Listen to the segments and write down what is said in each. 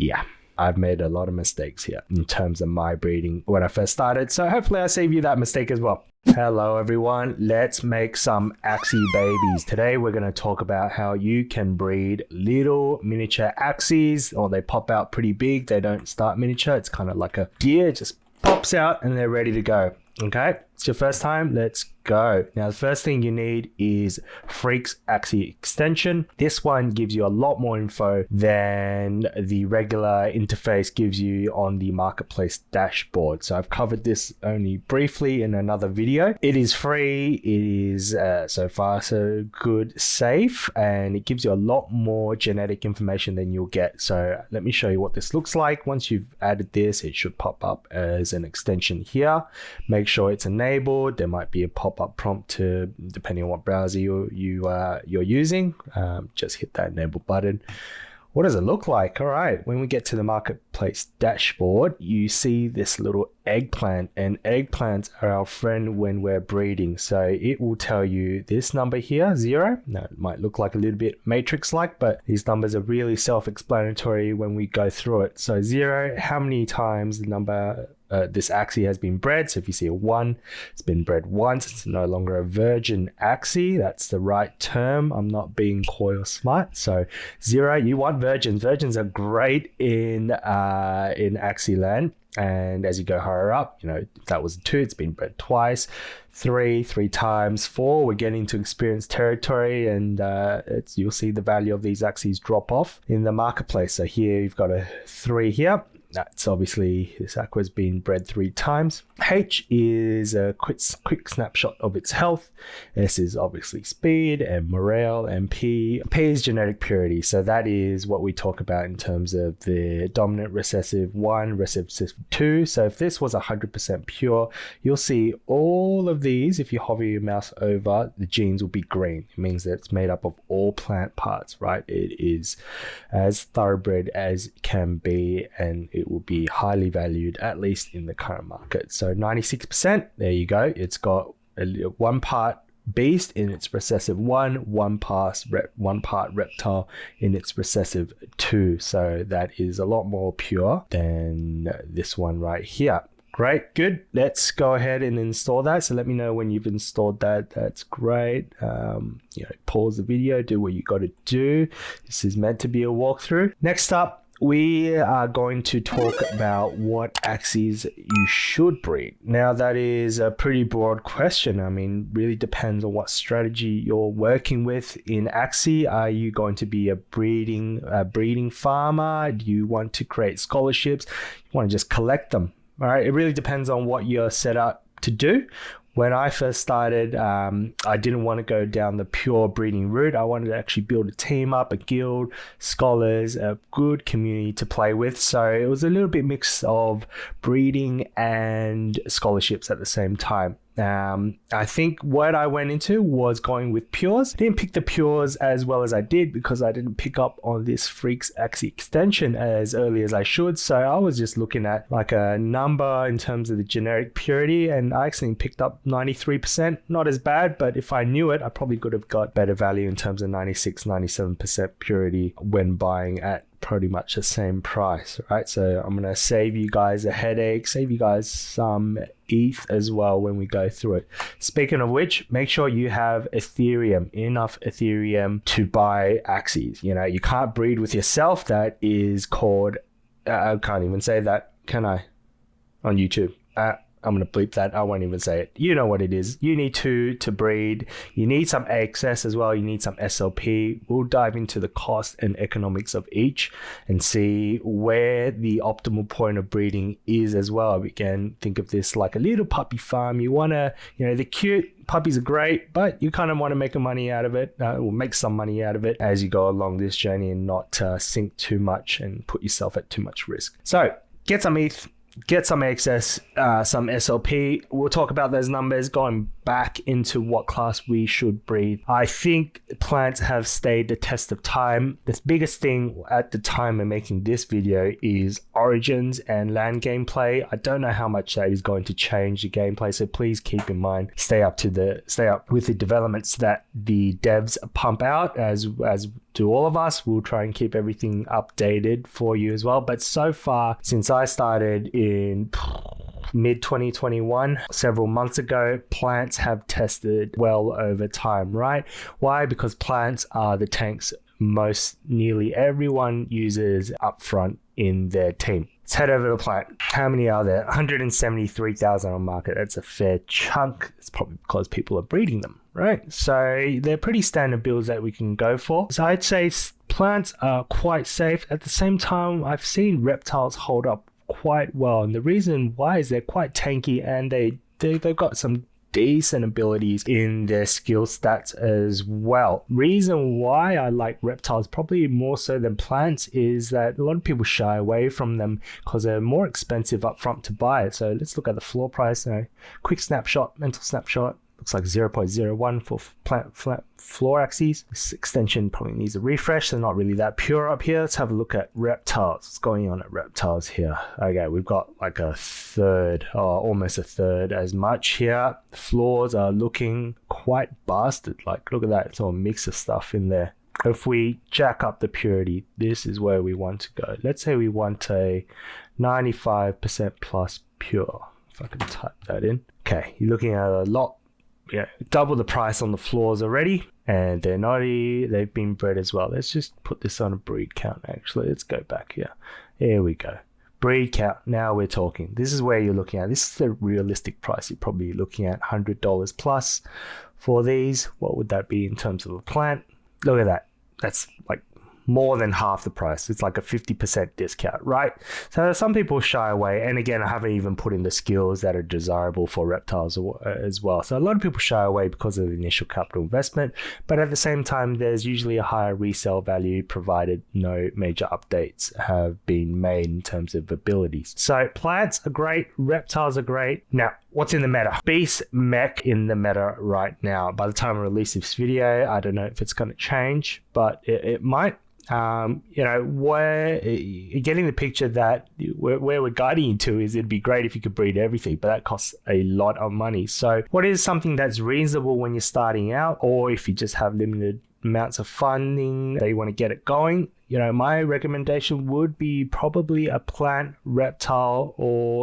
yeah, I've made a lot of mistakes here in terms of my breeding when I first started. So hopefully I save you that mistake as well. Hello everyone, let's make some Axie babies. Today we're going to talk about how you can breed little miniature Axies, or they pop out pretty big. They don't start miniature. It's kind of like a deer, it just pops out and they're ready to go. Okay, it's your first time, let's go. Now the first thing you need is Freak's Axie extension. This one gives you a lot more info than the regular interface gives you on the marketplace dashboard. So I've covered this only briefly in another video. It is free, it is so far so good, safe, and it gives you a lot more genetic information than you'll get. So let me show you what this looks like. Once you've added this, it should pop up as an extension here. Make sure it's enabled. There might be a pop-up prompt to, depending on what browser you're using. Just hit that enable button. What does it look like? All right, when we get to the marketplace dashboard, you see this little eggplant, and eggplants are our friend when we're breeding. So it will tell you this number here, 0. Now it might look like a little bit matrix-like, but these numbers are really self-explanatory when we go through it. So 0, how many times the number this Axie has been bred. So if you see a 1, it's been bred once. It's no longer a virgin Axie. That's the right term. I'm not being coy or smart. So 0, you want virgins. Virgins are great in Axie land. And as you go higher up, you know, if that was a 2, it's been bred twice. 3 times. 4, we're getting to experience territory, and you'll see the value of these Axies drop off in the marketplace. So here you've got a 3 here. That's obviously, this aqua's been bred 3 times. H is a quick snapshot of its health. S is obviously speed and morale, and P is genetic purity. So that is what we talk about in terms of the dominant recessive 1, recessive 2. So if this was 100% pure, you'll see all of these. If you hover your mouse over, the genes will be green. It means that it's made up of all plant parts, right? It is as thoroughbred as it can be, and it will be highly valued, at least in the current market. So 96%, there you go. It's got 1 part beast in its recessive 1, 1 part reptile in its recessive 2. So that is a lot more pure than this one right here. Great, good. Let's go ahead and install that. So let me know when you've installed that. That's great. Pause the video, do what you got to do. This is meant to be a walkthrough. Next up, we are going to talk about what Axies you should breed. Now that is a pretty broad question. I mean, really depends on what strategy you're working with in Axie. Are you going to be a breeding farmer? Do you want to create scholarships? You want to just collect them? All right, it really depends on what you're set up to do. When I first started, I didn't want to go down the pure breeding route. I wanted to actually build a team up, a guild, scholars, a good community to play with. So it was a little bit mix of breeding and scholarships at the same time. I think what I went into was going with pures. Didn't pick the pures as well as I did because I didn't pick up on this Freak's Axie extension as early as I should. So I was just looking at like a number in terms of the generic purity, and I actually picked up 93%. Not as bad, but if I knew it, I probably could have got better value in terms of 96, 97% purity when buying at pretty much the same price, right? So I'm gonna save you guys a headache, save you guys some ETH as well when we go through it. Speaking of which, make sure you have enough Ethereum to buy Axies. You know, you can't breed with yourself. That is called, I can't even say that, can I? On YouTube. I'm going to bleep that. I won't even say it. You know what it is. You need to breed. You need some AXS as well. You need some SLP. We'll dive into the cost and economics of each and see where the optimal point of breeding is as well. We can think of this like a little puppy farm. You want to, they're cute. Puppies are great, but you kind of want to make money out of it, or make some money out of it as you go along this journey and not sink too much and put yourself at too much risk. So get some ETH. Get some access, some SLP. We'll talk about those numbers going back into what class we should breed. I think plants have stayed the test of time. The biggest thing at the time of making this video is origins and land gameplay. I don't know how much that is going to change the gameplay, so please keep in mind, stay up with the developments that the devs pump out, as do all of us. We'll try and keep everything updated for you as well. But so far, since I started in mid 2021, several months ago, plants have tested well over time, right? Why? Because plants are the tanks most nearly everyone uses up front in their team. Let's head over to plant. How many are there? 173,000 on market. That's a fair chunk. It's probably because people are breeding them, right? So they're pretty standard builds that we can go for. So I'd say plants are quite safe. At the same time, I've seen reptiles hold up quite well, and the reason why is they're quite tanky, and they've got some decent abilities in their skill stats as well. Reason why I like reptiles probably more so than plants is that a lot of people shy away from them because they're more expensive up front to buy. So let's look at the floor price now. Quick snapshot, mental snapshot. Looks like 0.01 for plant floor axes. This extension probably needs a refresh. They're not really that pure up here. Let's have a look at reptiles. What's going on at reptiles here? Okay, we've got like a third, or almost a third as much here. The floors are looking quite bastard. Like, look at that. It's all a mix of stuff in there. If we jack up the purity, this is where we want to go. Let's say we want a 95% plus pure. If I can type that in. Okay, you're looking at a lot. Yeah, double the price on the floors already, and they're naughty. They've been bred as well. Let's just put this on a breed count. Actually, let's go back here. Here we go. Breed count. Now we're talking. This is where you're looking at. This is the realistic price. You're probably looking at $100 plus for these. What would that be in terms of a plant? Look at that. That's like more than half the price. It's like a 50% discount, right? So some people shy away, and again, I haven't even put in the skills that are desirable for reptiles as well. So a lot of people shy away because of the initial capital investment, but at the same time, there's usually a higher resale value provided no major updates have been made in terms of abilities. So plants are great, reptiles are great. Now, what's in the meta? Beast mech in the meta right now. By the time I release this video, I don't know if it's going to change, but it might. You know, where getting the picture that where we're guiding you to is it'd be great if you could breed everything, but that costs a lot of money. So what is something that's reasonable when you're starting out, or if you just have limited amounts of funding that you want to get it going? You know, my recommendation would be probably a plant, reptile,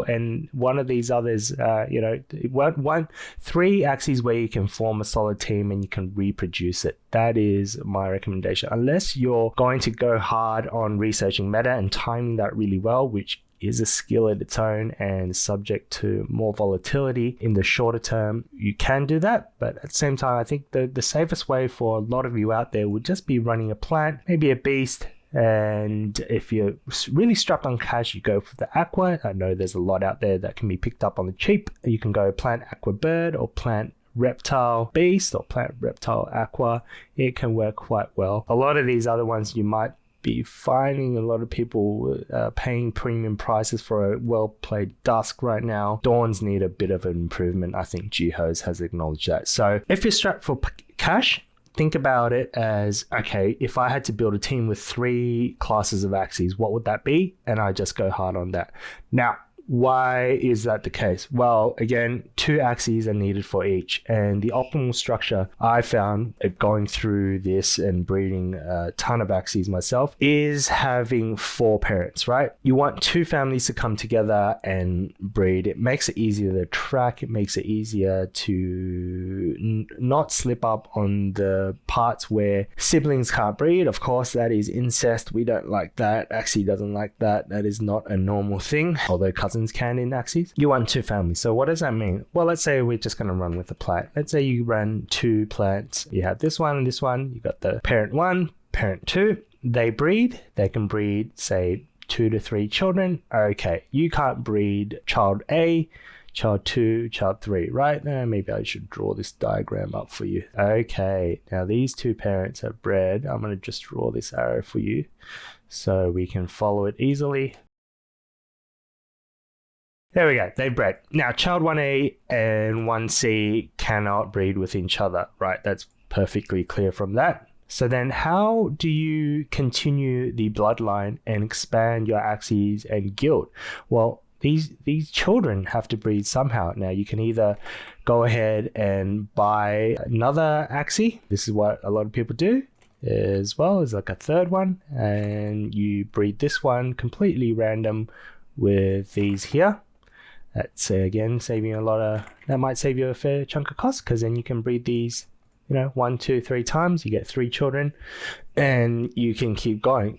and one of these others. You know, three axes where you can form a solid team and you can reproduce it. That is my recommendation. Unless you're going to go hard on researching meta and timing that really well, which is a skill at its own and subject to more volatility in the shorter term, you can do that. But at the same time, I think the safest way for a lot of you out there would just be running a plant, maybe a beast. And if you're really strapped on cash, you go for the aqua. I know there's a lot out there that can be picked up on the cheap. You can go plant aqua bird or plant reptile beast or plant reptile aqua. It can work quite well. A lot of these other ones you might be finding a lot of people paying premium prices for a well-played dusk right now. Dawns need a bit of an improvement. I think G-Hose has acknowledged that. So if you're strapped for cash, think about it as, okay, if I had to build a team with 3 classes of Axies, what would that be? And I just go hard on that. Now, why is that the case? Well, again, 2 Axies are needed for each, and the optimal structure I found going through this and breeding a ton of Axies myself is having 4 parents, right? You want 2 families to come together and breed. It makes it easier to track. It makes it easier to not slip up on the parts where siblings can't breed. Of course, that is incest. We don't like that. Axie doesn't like that. That is not a normal thing, although cousins can in Axies. You want 2 families. So what does that mean? Well, let's say we're just going to run with a plant. Let's say you run 2 plants. You have this one and this one. You got the parent 1, parent 2. They breed. They can breed, say, 2 to 3 children. Okay, you can't breed child A, child 2, child 3, right? Maybe I should draw this diagram up for you. Okay, now these 2 parents have bred. I'm going to just draw this arrow for you so we can follow it easily. There we go. They bred. Now, child 1A and 1C cannot breed with each other, right? That's perfectly clear from that. So then how do you continue the bloodline and expand your Axies and guild? Well, these children have to breed somehow. Now, you can either go ahead and buy another Axie. This is what a lot of people do as well, as like a third one. And you breed this one completely random with these here. That's again saving a lot of, that might save you a fair chunk of cost, because then you can breed these, 1, 2, 3 times. You get 3 children and you can keep going.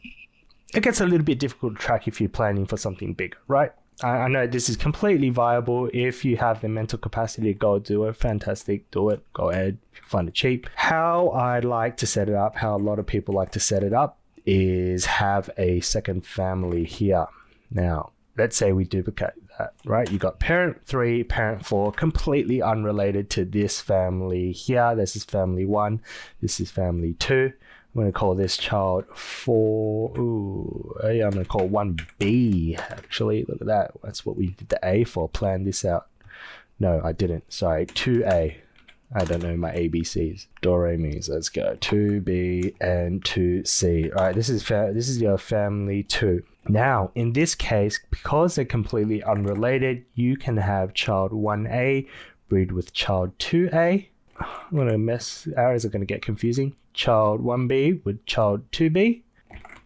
It gets a little bit difficult to track if you're planning for something big, right? I know this is completely viable. If you have the mental capacity to go do it, fantastic, do it, go ahead, if you find it cheap. How I'd like to set it up, how a lot of people like to set it up, is have a second family here. Now, let's say we duplicate that, right? You got parent 3, parent 4, completely unrelated to this family here. This is family 1. This is family 2. I'm going to call this child 4. Ooh, yeah, I'm going to call 1B, actually. Look at that. That's what we did the A for. Plan this out. No, I didn't. Sorry, 2A. I don't know my ABCs. Do, re, mi. So let's go. 2B and 2C. All right, this is your family 2. Now, in this case, because they're completely unrelated, you can have child 1A breed with child 2A. I'm going to mess, arrows are going to get confusing. Child 1B with child 2B.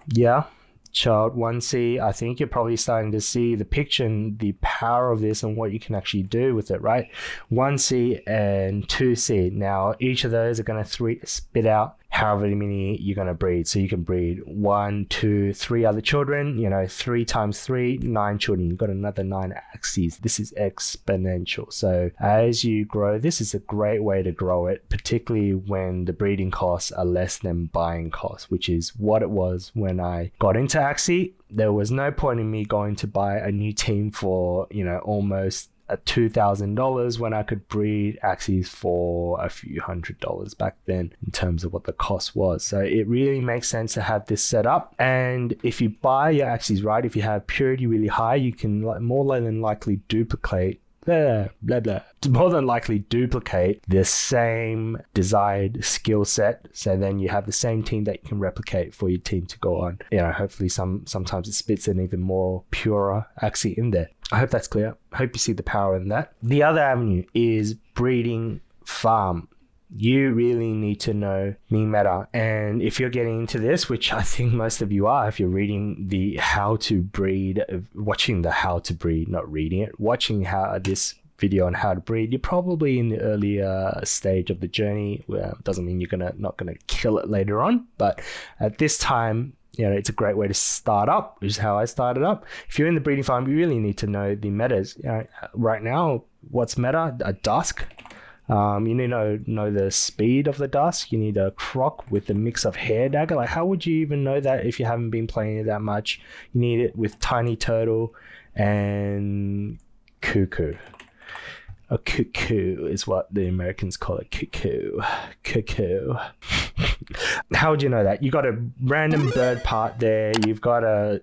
Yeah. Child 1C, I think you're probably starting to see the picture and the power of this and what you can actually do with it, right? 1C and 2C. Now, each of those are going to spit out however many you're going to breed. So you can breed 1, 2, 3 other children, 3 times 3, 9 children. You've got another 9 Axies. This is exponential. So as you grow, this is a great way to grow it, particularly when the breeding costs are less than buying costs, which is what it was when I got into Axie. There was no point in me going to buy a new team for, almost $2,000 when I could breed Axies for a few $100s back then in terms of what the cost was. So it really makes sense to have this set up. And if you buy your Axies right, if you have purity really high, you can more than likely duplicate more than likely duplicate the same desired skill set. So then you have the same team that you can replicate for your team to go on. Hopefully sometimes it spits an even more purer Axie in there. I hope that's clear. I hope you see the power in that. The other avenue is breeding farm. You really need to know the meta. And if you're getting into this, which I think most of you are, if you're reading the how to breed, watching the how to breed, not reading it, watching this video on how to breed, you're probably in the earlier stage of the journey. Well, doesn't mean you're not gonna kill it later on, but at this time, it's a great way to start up, which is how I started up. If you're in the breeding farm, you really need to know the metas. Right now, what's meta? A dusk. You need to know the speed of the dusk. You need a croc with a mix of hair dagger. Like, how would you even know that if you haven't been playing it that much? You need it with tiny turtle and cuckoo. A cuckoo is what the Americans call it. Cuckoo. How would you know that? You got a random bird part there. You got a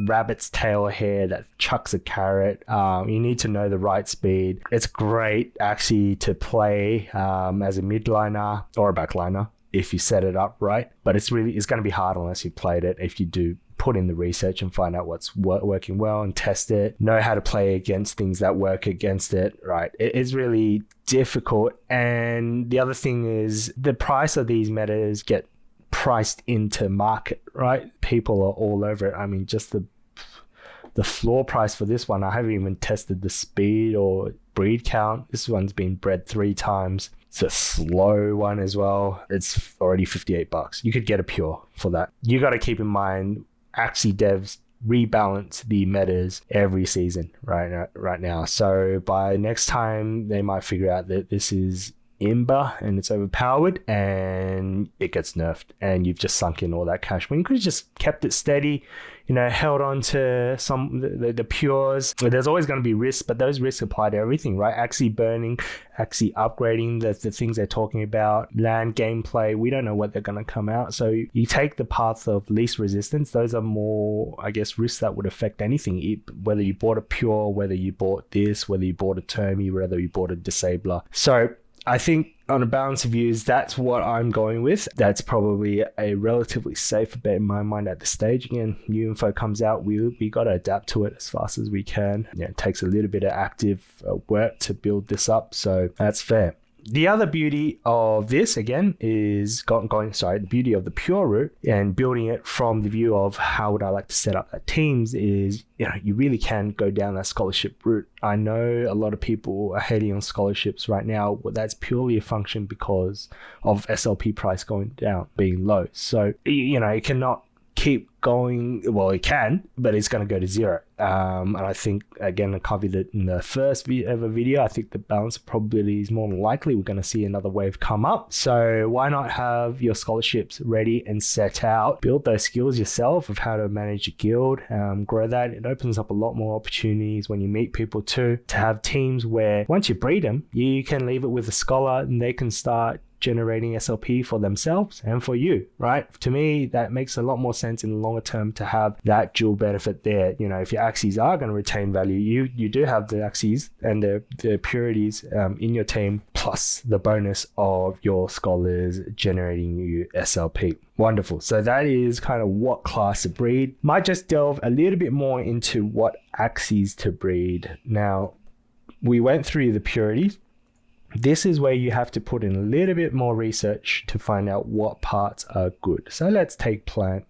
rabbit's tail hair that chucks a carrot. You need to know the right speed. It's great actually to play as a midliner or a backliner if you set it up right. But it's going to be hard unless you played it. If you do put in the research and find out what's working well and test it, know how to play against things that work against it, right? It is really difficult. And the other thing is the price of these metas get priced into market, right? People are all over it. I mean, just the floor price for this one, I haven't even tested the speed or breed count. This one's been bred 3 times. It's a slow one as well. It's already $58. You could get a pure for that. You got to keep in mind, Axie devs rebalance the metas every season right now. So by next time, they might figure out that this is Imba and it's overpowered and it gets nerfed and you've just sunk in all that cash when you could have just kept it steady, held on to some the pures. There's always going to be risks, but those risks apply to everything, right? Axie burning, Axie upgrading, the things they're talking about, land gameplay, we don't know what they're going to come out. So you take the path of least resistance. Those are more, I guess, risks that would affect anything, whether you bought a pure, whether you bought this, whether you bought a Termi, whether you bought a disabler. So I think on a balance of views, that's what I'm going with. That's probably a relatively safe bet in my mind at this stage. Again, new info comes out, we got to adapt to it as fast as we can. It takes a little bit of active work to build this up, so that's fair. The other beauty of this, again, is the beauty of the pure route and building it from the view of how would I like to set up that teams is, you really can go down that scholarship route. I know a lot of people are hating on scholarships right now. Well, that's purely a function because of SLP price going down, being low. So, it cannot keep going. Well, it can, but it's going to go to zero. And I think, again, I covered it in the first ever video. I think the balance of probability is more than likely we're going to see another wave come up. So why not have your scholarships ready and set out, build those skills yourself of how to manage a guild, grow that. It opens up a lot more opportunities when you meet people too, to have teams where once you breed them, you can leave it with a scholar and they can start generating SLP for themselves and for you, right? To me, that makes a lot more sense in the longer term to have that dual benefit there. If your Axies are going to retain value, you do have the Axies and the purities in your team, plus the bonus of your scholars generating you SLP. Wonderful. So that is kind of what class to breed. Might just delve a little bit more into what Axies to breed. Now, we went through the purities. This is where you have to put in a little bit more research to find out what parts are good. So let's take plant.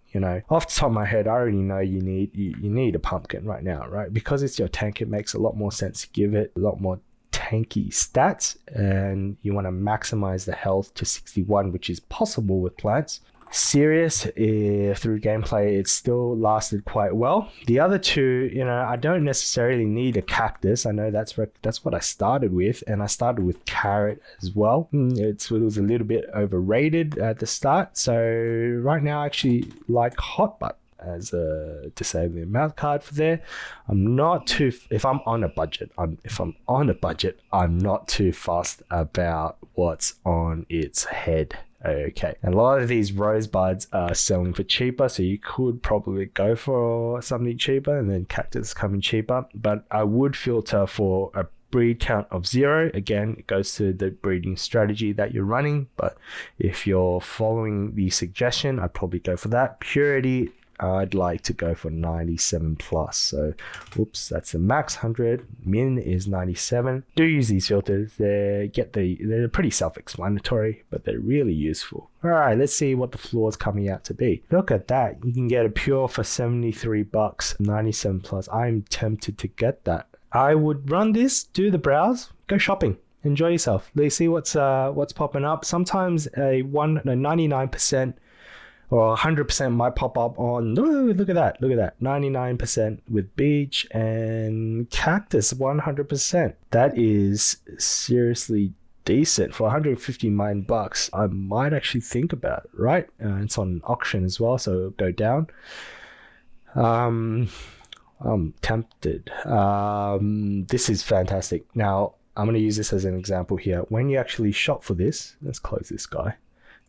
Off the top of my head, I already know you need a pumpkin right now, right? Because it's your tank, it makes a lot more sense to give it a lot more tanky stats, and you want to maximize the health to 61, which is possible with plants. Serious, through gameplay, it still lasted quite well. The other two, I don't necessarily need a cactus. I know that's what I started with, and I started with carrot as well. It was a little bit overrated at the start. So right now I actually like hot butt as a disabling mouth card for there. If I'm on a budget, I'm not too fussed about what's on its head. Okay, and a lot of these rosebuds are selling for cheaper, so you could probably go for something cheaper, and then cactus coming cheaper. But I would filter for a breed count of 0. Again, it goes to the breeding strategy that you're running, but if you're following the suggestion, I'd probably go for that. Purity, I'd like to go for 97 plus. So, oops, that's the max 100. Min is 97. Do use these filters. They're pretty self-explanatory, but they're really useful. All right, let's see what the floor is coming out to be. Look at that. You can get a pure for 73 bucks, 97 plus. I'm tempted to get that. I would run this, do the browse, go shopping. Enjoy yourself. Let's see what's popping up. Sometimes a 99% or 100% might pop up on, look at that, 99% with beach and cactus 100%. That is seriously decent. For 159 bucks, I might actually think about it, right? It's on auction as well, so it'll go down. I'm tempted. This is fantastic. Now, I'm going to use this as an example here. When you actually shop for this, let's close this guy.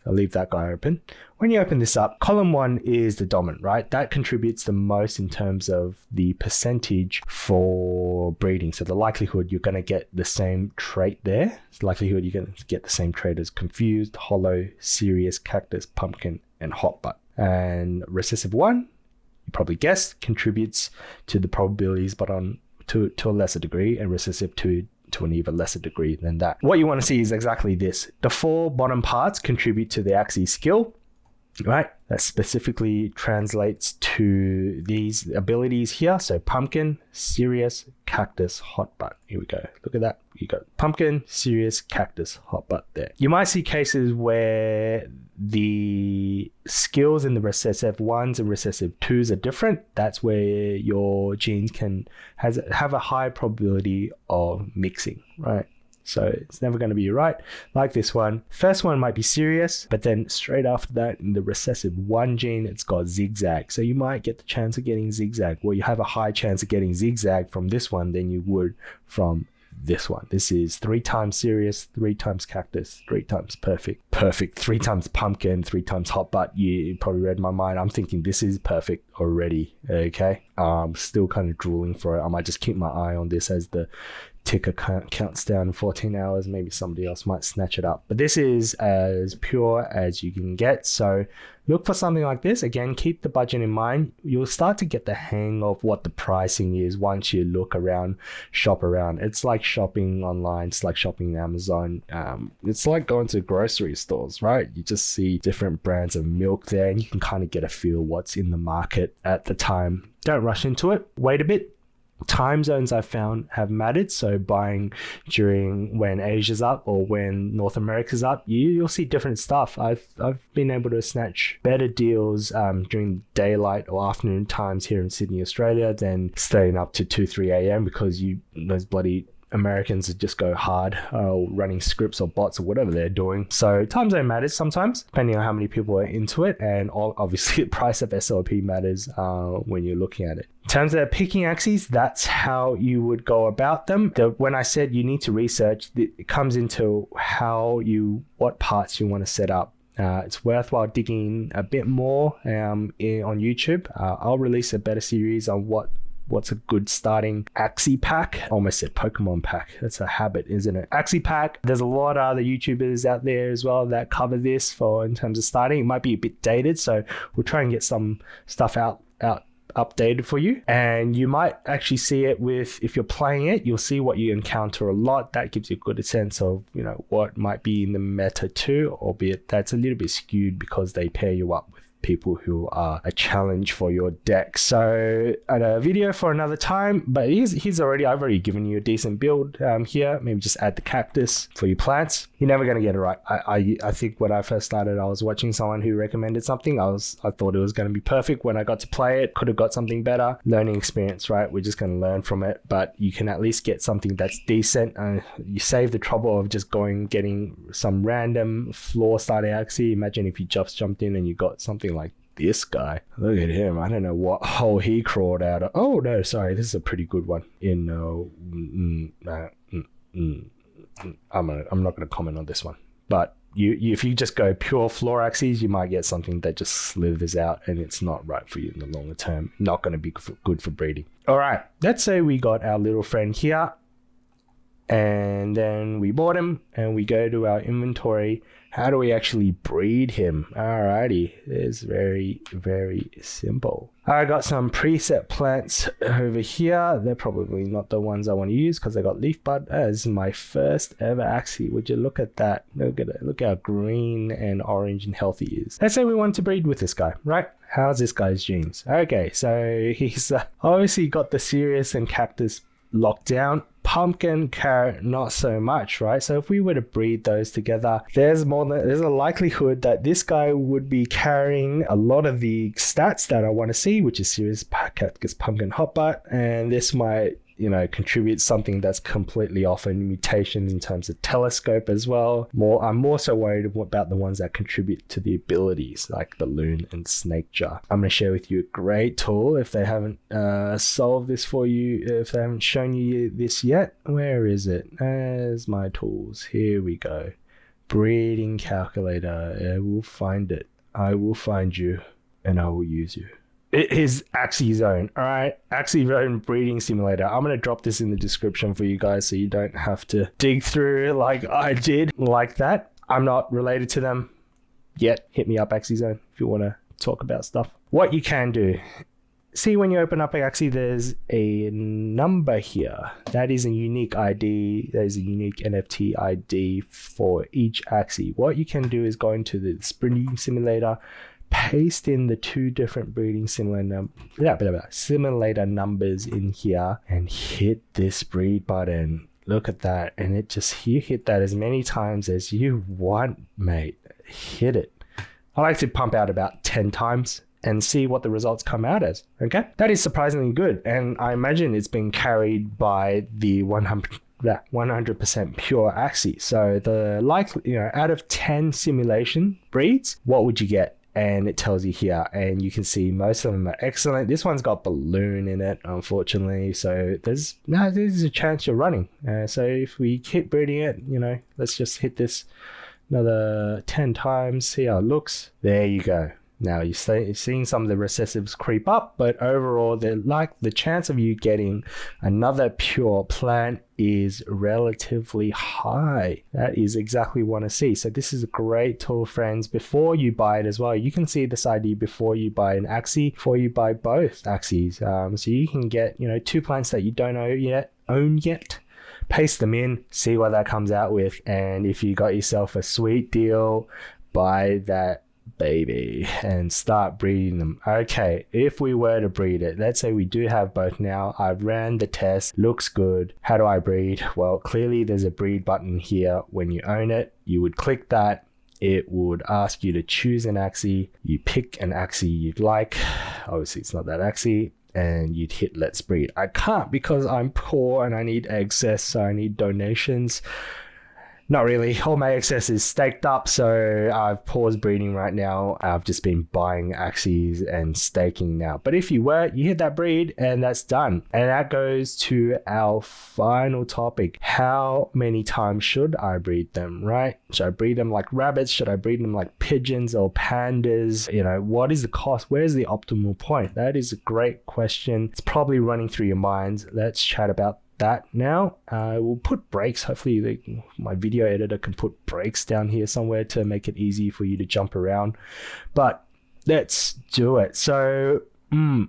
I'll leave that guy open. When you open this up, column 1 is the dominant, right? That contributes the most in terms of the percentage for breeding. So the likelihood you're going to get the same trait there. It's the likelihood you're going to get the same trait as confused, hollow, serious, cactus, pumpkin, and hot butt. And recessive 1, you probably guessed, contributes to the probabilities, but to a lesser degree, and recessive 2 to an even lesser degree than that. What you want to see is exactly this. The 4 bottom parts contribute to the Axie skill, right? That specifically translates to these abilities here. So pumpkin, serious, cactus, hot butt. Here we go. Look at that. You got pumpkin, serious, cactus, hot butt there. You might see cases where the skills in the recessive 1s and recessive 2s are different. That's where your genes can have a high probability of mixing, right? So it's never going to be right. Like this one. First one might be serious, but then straight after that, in the recessive 1 gene, it's got zigzag. So you might get the chance of getting zigzag. Well, you have a high chance of getting zigzag from this one than you would from this one. This is 3 times serious, 3 times cactus, 3 times perfect, 3 times pumpkin, 3 times hot butt. You probably read my mind. I'm thinking this is perfect already. Okay. I'm still kind of drooling for it. I might just keep my eye on this as the ticker counts down 14 hours. Maybe somebody else might snatch it up, but this is as pure as you can get. So look for something like this. Again, keep the budget in mind. You'll start to get the hang of what the pricing is once you look around, shop around. It's like shopping online. It's like shopping on Amazon. It's like going to grocery stores, right? You just see different brands of milk there, and you can kind of get a feel what's in the market at the time. Don't rush into it. Wait a bit. Time zones I've found have mattered. So buying during when Asia's up or when North America's up, you'll see different stuff. I've been able to snatch better deals during daylight or afternoon times here in Sydney, Australia, than staying up to 2-3 a.m. because those bloody Americans just go hard running scripts or bots or whatever they're doing. So time zone matters sometimes, depending on how many people are into it, and obviously the price of SLP matters when you're looking at it. In terms of picking Axies, that's how you would go about them. When I said you need to research, it comes into what parts you want to set up. It's worthwhile digging a bit more on YouTube. I'll release a better series on what's a good starting Axie pack. Almost said Pokemon pack. That's a habit, isn't it? Axie pack. There's a lot of other YouTubers out there as well that cover this in terms of starting. It might be a bit dated, so we'll try and get some stuff out updated for you. And you might actually see it if you're playing it, you'll see what you encounter a lot. That gives you a good sense of, what might be in the meta too, albeit that's a little bit skewed because they pair you up with people who are a challenge for your deck. So a video for another time, but I've already given you a decent build here. Maybe just add the cactus for your plants. You're never going to get it right. I think when I first started, I was watching someone who recommended something. I thought it was going to be perfect. When I got to play it, could have got something better. Learning experience, right? We're just going to learn from it, but you can at least get something that's decent. You save the trouble of just getting some random floor starter Axie. Imagine if you just jumped in and you got something like this guy. Look at him. I don't know what hole he crawled out of. Oh no, sorry, this is a pretty good one. I'm not going to comment on this one, but if you just go pure floor Axies, you might get something that just slithers out and it's not right for you in the longer term. Not going to be good for breeding. All right, let's say we got our little friend here and then we bought him and we go to our inventory. How do we actually breed him? Alrighty, it's very, very simple. I got some preset plants over here. They're probably not the ones I want to use because they got leaf bud. This is my first ever Axie. Would you look at that? Look at it. Look how green and orange and healthy he is. Let's say we want to breed with this guy, right? How's this guy's genes? Okay, so he's obviously got the serious and cactus locked down. Pumpkin, carrot, not so much, right? So if we were to breed those together, there's a likelihood that this guy would be carrying a lot of the stats that I want to see, which is serious, cactus, pumpkin, hot butt, and this might contribute something that's completely off, and mutations in terms of telescope as well. I'm more so worried about the ones that contribute to the abilities like balloon and snake jar. I'm going to share with you a great tool if they haven't solved this for you, if they haven't shown you this yet. Where is it? There's my tools. Here we go. Breeding calculator. I will find it. I will find you and I will use you. It is Axie Zone. All right, Axie Zone breeding simulator. I'm going to drop this in the description for you guys so you don't have to dig through like I did like that. I'm not related to them yet. Hit me up, Axie Zone, if you want to talk about stuff. What you can do, see when you open up Axie, there's a number here. That is a unique ID. That is a unique NFT ID for each Axie. What you can do is go into the breeding simulator, paste in the 2 different breeding simulator numbers in here and hit this breed button. Look at that. And you hit that as many times as you want, mate. Hit it. I like to pump out about 10 times and see what the results come out as. Okay, that is surprisingly good, and I imagine it's been carried by the 100% that 100% pure Axie. So the likely, out of 10 simulation breeds, what would you get? And it tells you here, and you can see most of them are excellent. This one's got balloon in it, unfortunately, so there's a chance you're running. So if we keep breeding it, let's just hit this another 10 times, see how it looks. There you go. Now you're seeing some of the recessives creep up, but overall, the chance of you getting another pure plant is relatively high. That is exactly what I want to see. So this is a great tool, friends. Before you buy it as well, you can see this ID before you buy an Axie, before you buy both Axies. So you can get 2 plants that you don't own yet. Paste them in, see what that comes out with, and if you got yourself a sweet deal, buy that baby and start breeding them. Okay, if we were to breed it, let's say we do have both now. I've ran the test, looks good. How do I breed? Well, clearly there's a breed button here. When you own it, you would click that. It would ask you to choose an Axie. You pick an Axie you'd like. Obviously it's not that Axie, and you'd hit let's breed. I can't because I'm poor and I need access, so I need donations. Not really. All my excess is staked up, so I've paused breeding right now. I've just been buying Axies and staking now. But if you hit that breed and that's done. And that goes to our final topic. How many times should I breed them, right? Should I breed them like rabbits? Should I breed them like pigeons or pandas? What is the cost? Where's the optimal point? That is a great question. It's probably running through your minds. Let's chat about that now. We'll put breaks. Hopefully my video editor can put breaks down here somewhere to make it easy for you to jump around, but let's do it. So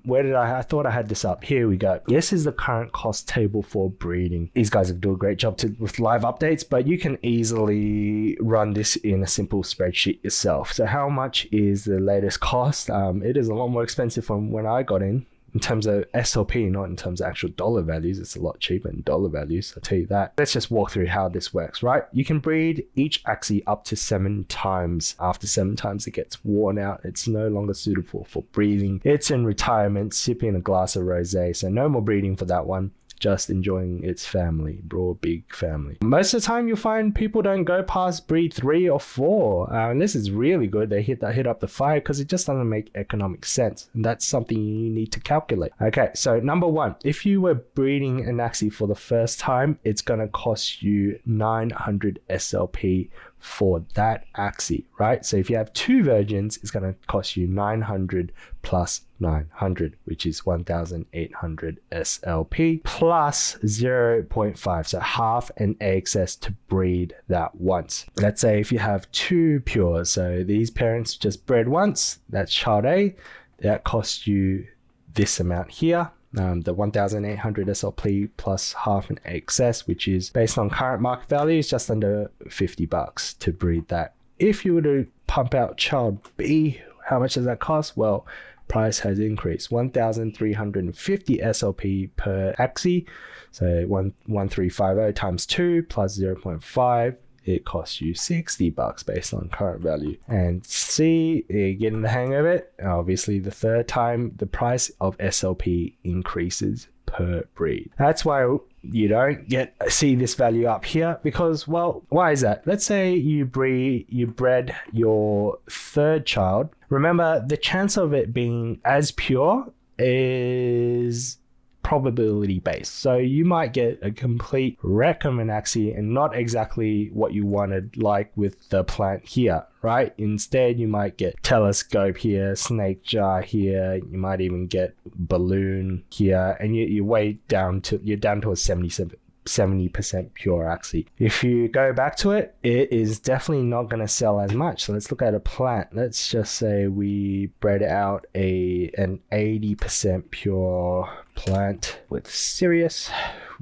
where did I thought I had this up. Here we go. This is the current cost table for breeding. These guys have done a great job with live updates, but you can easily run this in a simple spreadsheet yourself. So how much is the latest cost? It is a lot more expensive from when I got in terms of SLP, not in terms of actual dollar values. It's a lot cheaper in dollar values, I'll tell you that. Let's just walk through how this works, right? You can breed each Axie up to 7 times. After 7 times, it gets worn out. It's no longer suitable for breeding. It's in retirement, sipping a glass of rosé. So no more breeding for that one. Just enjoying its family, broad, big family. Most of the time, you'll find people don't go past breed 3 or 4. And this is really good. They hit up the 5 because it just doesn't make economic sense. And that's something you need to calculate. Okay, so number 1, if you were breeding an Axie for the first time, it's going to cost you 900 SLP for that Axie, right? So if you have 2 virgins, it's going to cost you 900 plus 900, which is 1,800 SLP plus 0.5, so half an excess to breed that once. Let's say if you have 2 pures, so these parents just bred once, that's child A, that costs you this amount here. The 1,800 SLP plus half an excess, which is based on current market values, just under $50 to breed that. If you were to pump out child B, how much does that cost? Well, price has increased, 1,350 SLP per Axie. So 1,350 times 2 plus 0.5. It costs you $60 based on current value. And see, you're getting the hang of it. Obviously, the third time, the price of SLP increases per breed. That's why you don't see this value up here, because, well, why is that? Let's say you bred your 3rd child. Remember, the chance of it being as pure is probability based. So you might get a complete wreck of an Axie and not exactly what you wanted, like with the plant here, right? Instead, you might get telescope here, snake jar here, you might even get balloon here, and you're down to a 70% pure Axie. If you go back to it, it is definitely not going to sell as much. So let's look at a plant. Let's just say we bred out an 80% pure plant with Sirius,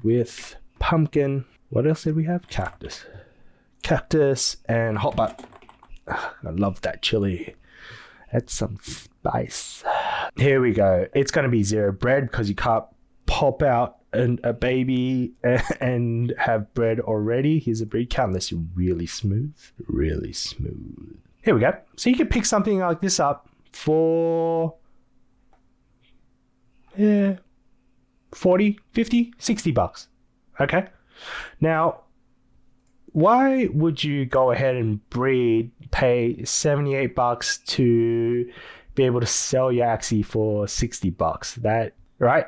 with pumpkin. What else did we have? Cactus and hot butt. I love that chili. That's some spice. Here we go. It's going to be 0 bred because you can't pop out a baby and have bred already. Here's a breed count unless you're really smooth. Here we go. So you can pick something like this up for 40, 50, $60. Okay. Now, why would you go ahead and breed, pay $78 to be able to sell your Axie for $60? That, right?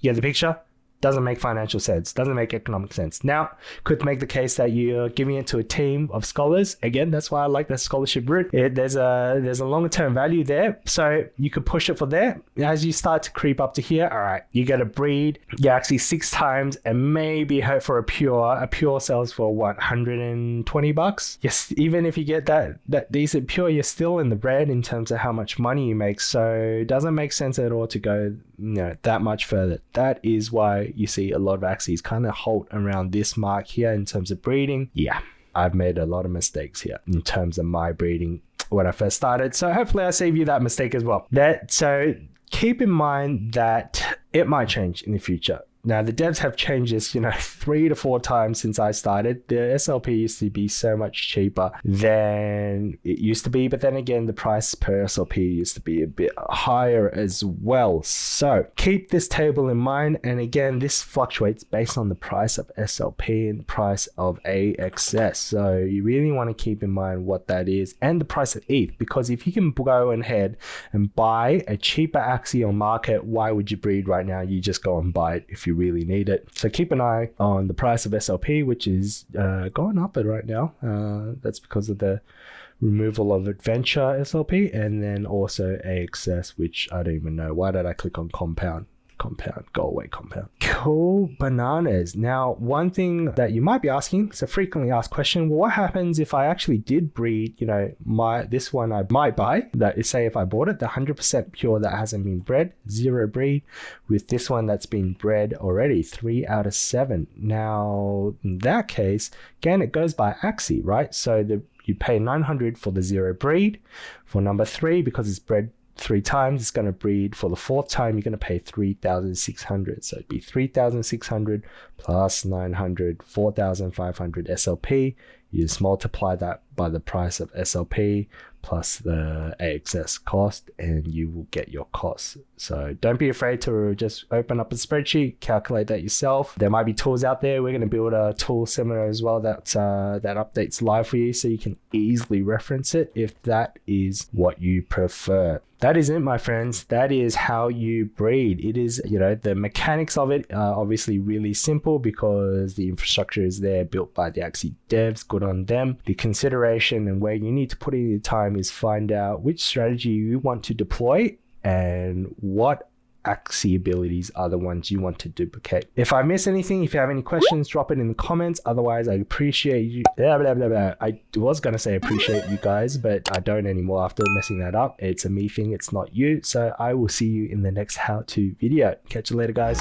You get the picture? Doesn't make financial sense, doesn't make economic sense. Now, could make the case that you're giving it to a team of scholars. Again, that's why I like the scholarship route. There's a longer term value there, so you could push it for there. As you start to creep up to here, all right, you got to breed your Axie 6 times and maybe hope for a pure sells for what, $120? Yes, even if you get that decent pure, you're still in the red in terms of how much money you make. So it doesn't make sense at all to go that much further. That is why you see a lot of Axies kind of halt around this mark here in terms of breeding. Yeah, I've made a lot of mistakes here in terms of my breeding when I first started. So hopefully I save you that mistake as well. So keep in mind that it might change in the future. Now, the devs have changed this, 3 to 4 times since I started. The SLP used to be so much cheaper than it used to be. But then again, the price per SLP used to be a bit higher as well. So keep this table in mind. And again, this fluctuates based on the price of SLP and the price of AXS. So you really want to keep in mind what that is and the price of ETH. Because if you can go ahead and buy a cheaper Axie on market, why would you breed right now? You just go and buy it if you really need it. So keep an eye on the price of SLP, which is going up right now. That's because of the removal of Adventure SLP, and then also AXS, which I don't even know. Why did I click on Compound? Go away, Compound. Cool bananas. Now, one thing that you might be asking, it's a frequently asked question, well, what happens if I actually did breed, this one I might buy, that is, say if I bought it, the 100% pure that hasn't been bred, 0 breed, with this one that's been bred already, 3 out of 7. Now, in that case, again, it goes by Axie, right? So you pay 900 for the 0 breed. For number 3, because it's bred 3 times, it's going to breed for the 4th time, you're going to pay 3,600. So it'd be 3,600 plus 900, 4,500 SLP. You just multiply that by the price of SLP plus the AXS cost, and you will get your costs. So don't be afraid to just open up a spreadsheet, calculate that yourself. There might be tools out there. We're going to build a tool similar as well that updates live for you, so you can easily reference it if that is what you prefer. That is it, my friends. That is how you breed. It is, the mechanics of it are obviously really simple because the infrastructure is there, built by the Axie devs. Good on them. The consideration and where you need to put in your time is find out which strategy you want to deploy and what Axie abilities are the ones you want to duplicate. If I miss anything, if you have any questions, drop it in the comments. Otherwise, I appreciate you. I was going to say appreciate you guys, but I don't anymore after messing that up. It's a me thing. It's not you. So I will see you in the next how-to video. Catch you later, guys.